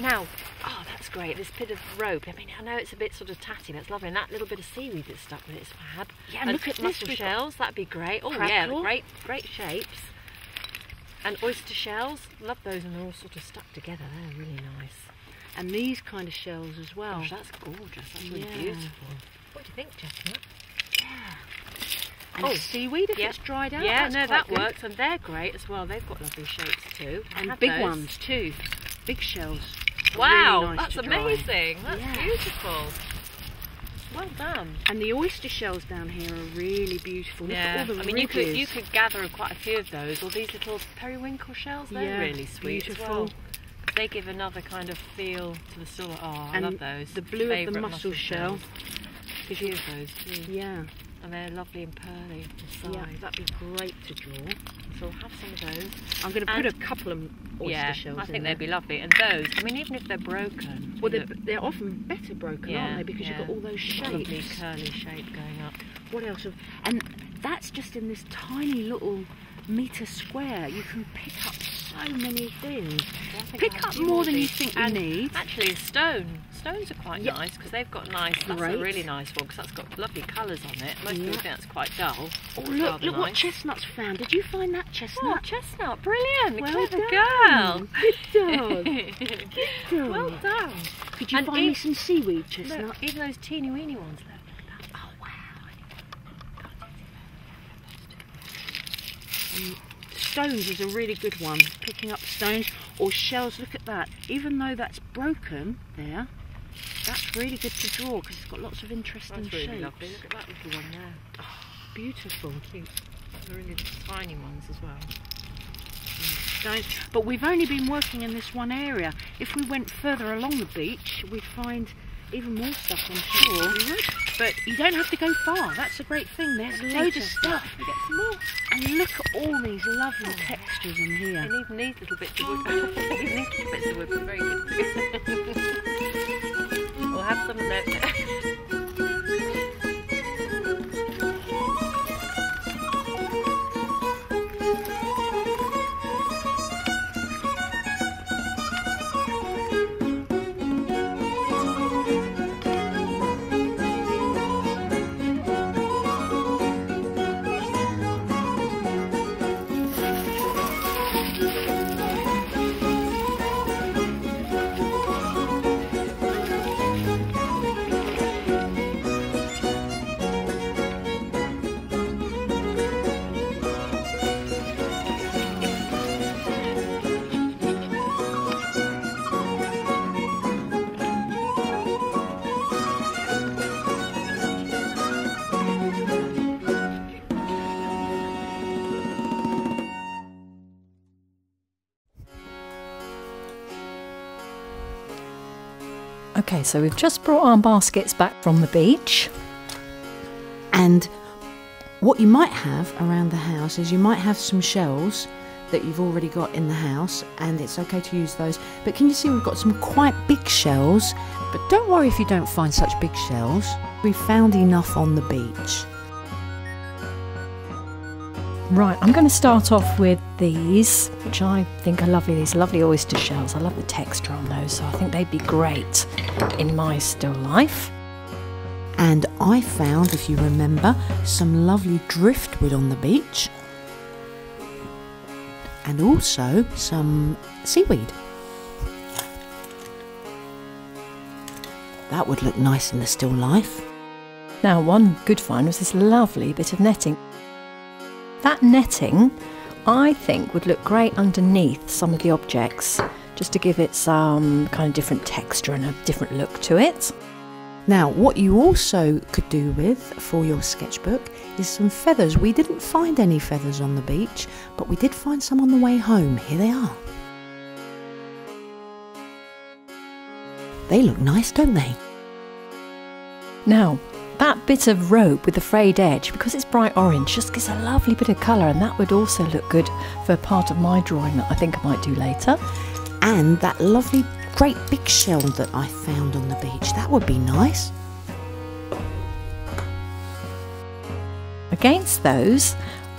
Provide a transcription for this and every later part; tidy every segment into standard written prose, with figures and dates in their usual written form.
Now, oh, that's great. This bit of rope. I mean, I know it's a bit sort of tatty, but it's lovely. And that little bit of seaweed that's stuck with it is fab. Yeah, and look at mussel shells. That'd be great. Oh yeah, great shapes. And oyster shells. Love those, and they're all sort of stuck together. They're really nice. And these kind of shells as well. Gosh, that's gorgeous. That's really beautiful. What do you think, Chestnut? Yeah. And seaweed if it's dried out. Yeah, no, that works. And they're great as well. They've got lovely shapes too. And big ones too. Big shells. Wow, really nice that's amazing. That's beautiful. Well done. And the oyster shells down here are really beautiful. Look at all the ridges. you could gather quite a few of those, or these little periwinkle shells. They're really sweet as well. They give another kind of feel to the silver. Oh, I love those. The blue of the mussel shell. Gives you those too. Yeah. And they're lovely and pearly inside. Yeah, that'd be great to draw. So we'll have some of those. I'm going to put a couple of oyster shells in. I think they'd be lovely. And those, I mean, even if they're broken. Well, they're often better broken, aren't they? Because you've got all those shapes. Lovely curly shape going up. What else? And that's just in this tiny little metre square. You can pick up so many things. Pick up more than you think you need. Actually, a stone. Stones are quite nice because they've got nice. That's a really nice one because that's got lovely colours on it. Most people think that's quite dull. Oh look what Chestnut's found. Did you find that, Chestnut? Oh, Chestnut, brilliant! Well Clever done. girl. Good dog. Good dog. Well done. Could you find me some seaweed, Chestnut? Look, even those teeny weeny ones. Look at that. Oh wow. Stones is a really good one. Picking up stones or shells. Look at that. Even though that's broken there, that's really good to draw because it's got lots of interesting shapes. Really lovely. Look at that little one there. Oh, beautiful. Cute. They're really tiny ones as well. Stones. But we've only been working in this one area. If we went further along the beach, we'd find even more stuff, I'm sure. But you don't have to go far. That's a great thing. There's loads of stuff. You get some more. And look at all these lovely textures in here. And even these little bits of wood. Even these little bits of wood are very good. We'll have some there. Okay, so we've just brought our baskets back from the beach. And what you might have around the house is you might have some shells that you've already got in the house, and it's okay to use those. But can you see we've got some quite big shells? But don't worry if you don't find such big shells. We've found enough on the beach. Right, I'm going to start off with these, which I think are lovely. These lovely oyster shells. I love the texture on those, so I think they'd be great in my still life. And I found, if you remember, some lovely driftwood on the beach. And also some seaweed. That would look nice in the still life. Now, one good find was this lovely bit of netting. That netting, I think, would look great underneath some of the objects, just to give it some kind of different texture and a different look to it. Now, what you also could do with for your sketchbook is some feathers. We didn't find any feathers on the beach, but we did find some on the way home. Here they are. They look nice, don't they? Now, that bit of rope with the frayed edge, because it's bright orange, just gives a lovely bit of colour, and that would also look good for part of my drawing that I think I might do later. And that lovely great big shell that I found on the beach, that would be nice. Against those,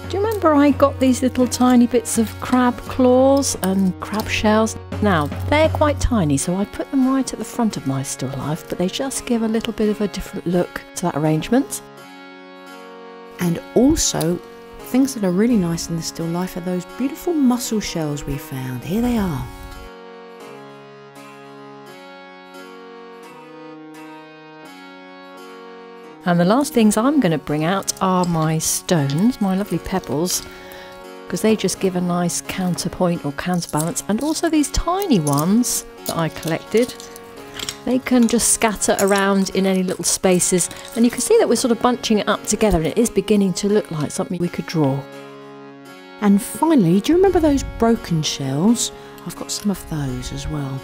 do you remember I got these little tiny bits of crab claws and crab shells? Now, they're quite tiny, so I put them right at the front of my still life, but they just give a little bit of a different look to that arrangement. And also, things that are really nice in the still life are those beautiful mussel shells we found. Here they are. And the last things I'm going to bring out are my stones, my lovely pebbles, because they just give a nice counterpoint or counterbalance, and also these tiny ones that I collected. They can just scatter around in any little spaces, and you can see that we're sort of bunching it up together, and it is beginning to look like something we could draw. And finally, do you remember those broken shells? I've got some of those as well.